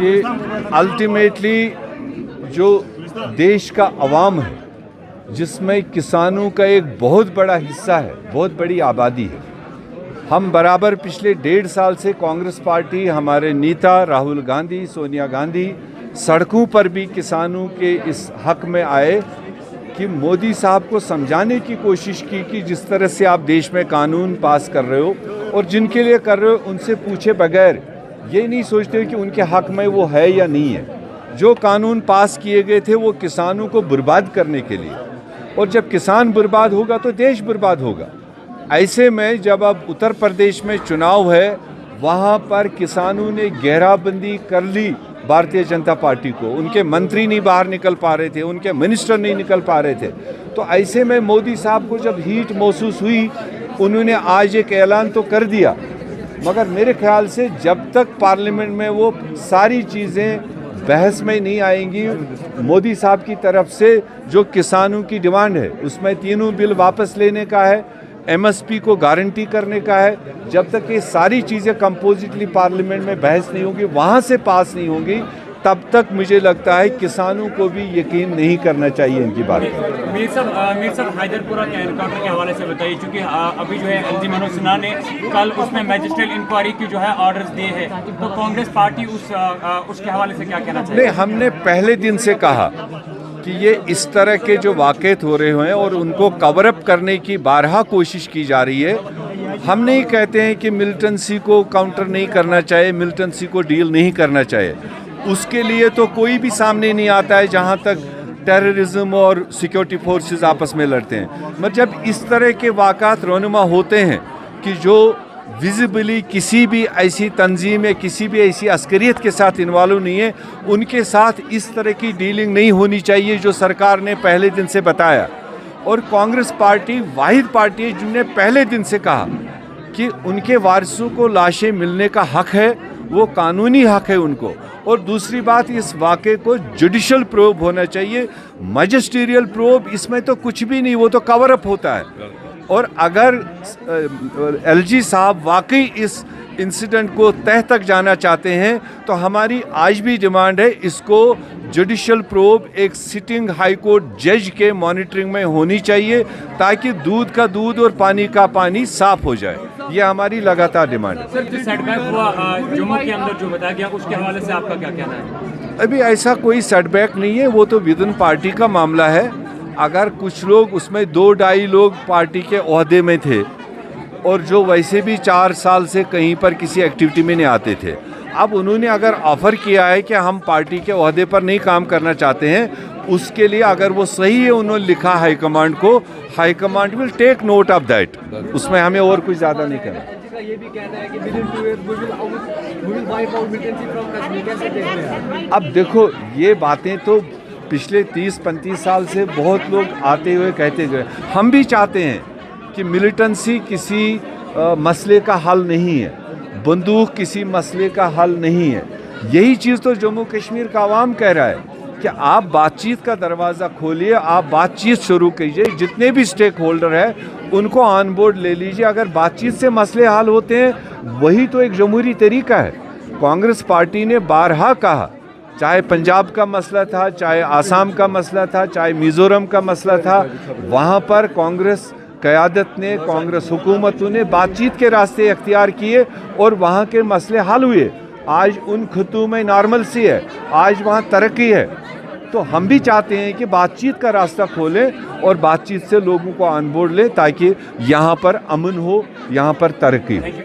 ये अल्टीमेटली जो देश का अवाम है, जिसमें किसानों का एक बहुत बड़ा हिस्सा है, बहुत बड़ी आबादी है। हम बराबर पिछले 1.5 साल से कांग्रेस पार्टी, हमारे नेता राहुल गांधी, सोनिया गांधी सड़कों पर भी किसानों के इस हक में आए कि मोदी साहब को समझाने की कोशिश की कि जिस तरह से आप देश में कानून पास कर रहे हो और जिनके लिए कर रहे हो उनसे पूछे बगैर ये नहीं सोचते कि उनके हक में वो है या नहीं है। जो कानून पास किए गए थे वो किसानों को बर्बाद करने के लिए, और जब किसान बर्बाद होगा तो देश बर्बाद होगा। ऐसे में जब अब उत्तर प्रदेश में चुनाव है, वहाँ पर किसानों ने घेराबंदी कर ली भारतीय जनता पार्टी को। उनके मंत्री नहीं बाहर निकल पा रहे थे, उनके मिनिस्टर नहीं निकल पा रहे थे। तो ऐसे में मोदी साहब को जब हीट महसूस हुई, उन्होंने आज एक ऐलान तो कर दिया, मगर मेरे ख्याल से जब तक पार्लियामेंट में वो सारी चीज़ें बहस में नहीं आएंगी, मोदी साहब की तरफ से जो किसानों की डिमांड है उसमें तीनों बिल वापस लेने का है, एमएसपी को गारंटी करने का है, जब तक ये सारी चीज़ें कंपोजिटली पार्लियामेंट में बहस नहीं होगी, वहाँ से पास नहीं होंगी, तब तक मुझे लगता है किसानों को भी यकीन नहीं करना चाहिए इनकी बात पर। मीर साहब हैदरपुरा के एनकाउंटर के हवाले से बताइए, क्योंकि अभी जो है एलजी मनोज सिन्हा ने कल उसमें मैजिस्ट्रेट इंक्वायरी की जो है ऑर्डर्स दिए हैं, तो कांग्रेस पार्टी उसके हवाले से क्या कहना चाहिए? नहीं, हमने पहले दिन से कहा कि ये इस तरह के जो वाक़यात हो रहे हैं और उनको कवर अप करने की बारहा कोशिश की जा रही है। हम नहीं कहते हैं कि मिलिटेंसी को काउंटर नहीं करना चाहिए, मिलिटेंसी को डील नहीं करना चाहिए, उसके लिए तो कोई भी सामने नहीं आता है जहाँ तक टेररिज्म और सिक्योरिटी फोर्सेस आपस में लड़ते हैं। मगर जब इस तरह के वाक़यात रोनुमा होते हैं कि जो विजिबली किसी भी ऐसी तंजीम या किसी भी ऐसी अस्करियत के साथ इन्वॉल्व नहीं है, उनके साथ इस तरह की डीलिंग नहीं होनी चाहिए जो सरकार ने पहले दिन से बताया। और कांग्रेस पार्टी वाहिद पार्टी है जिन्होंने पहले दिन से कहा कि उनके वारिसों को लाशें मिलने का हक है, वो कानूनी हक है उनको। और दूसरी बात, इस वाक़े को जुडिशल प्रोब होना चाहिए, मैजिस्ट्रियल प्रोब इसमें तो कुछ भी नहीं, वो तो कवर अप होता है। और अगर एलजी साहब वाकई इस इंसिडेंट को तह तक जाना चाहते हैं तो हमारी आज भी डिमांड है, इसको जुडिशल प्रोब एक सिटिंग हाई कोर्ट जज के मॉनिटरिंग में होनी चाहिए, ताकि दूध का दूध और पानी का पानी साफ हो जाए। ये हमारी लगातार डिमांड है। सर, जो सेटबैक हुआ जम्मू के अंदर जो बताया गया, उसके हवाले से आपका क्या कहना है? अभी ऐसा कोई सेटबैक नहीं है, वो तो विद इन पार्टी का मामला है। अगर कुछ लोग उसमें 2-2.5 लोग पार्टी के ओहदे में थे और जो वैसे भी 4 साल से कहीं पर किसी एक्टिविटी में नहीं आते थे, अब उन्होंने अगर ऑफ़र किया है कि हम पार्टी के ओहदे पर नहीं काम करना चाहते हैं, उसके लिए अगर वो सही है, उन्होंने लिखा हाईकमांड को, high command will take note of that. उसमें हमें और कुछ ज़्यादा नहीं करना। ये भी कहना है कि अब देखो, ये बातें तो पिछले 30-35 साल से बहुत लोग आते हुए कहते गए। हम भी चाहते हैं कि मिलिटेंसी किसी मसले का हल नहीं है, बंदूक किसी मसले का हल नहीं है। यही चीज़ तो जम्मू कश्मीर का आवाम कह रहा है कि आप बातचीत का दरवाज़ा खोलिए, आप बातचीत शुरू कीजिए, जितने भी स्टेक होल्डर हैं उनको ऑन बोर्ड ले लीजिए। अगर बातचीत से मसले हल होते हैं, वही तो एक जमहूरी तरीका है। कांग्रेस पार्टी ने बारहा कहा, चाहे पंजाब का मसला था, चाहे आसाम का मसला था, चाहे मिज़ोरम का मसला था, वहाँ पर कांग्रेस क़यादत ने, कांग्रेस हुकूमतों ने बातचीत के रास्ते अख्तियार किए और वहाँ के मसले हल हुए। आज उन खित्तों में नॉर्मल सी है, आज वहाँ तरक्की है। तो हम भी चाहते हैं कि बातचीत का रास्ता खोलें और बातचीत से लोगों को ऑन बोर्ड लें, ताकि यहाँ पर अमन हो, यहाँ पर तरक्की हो।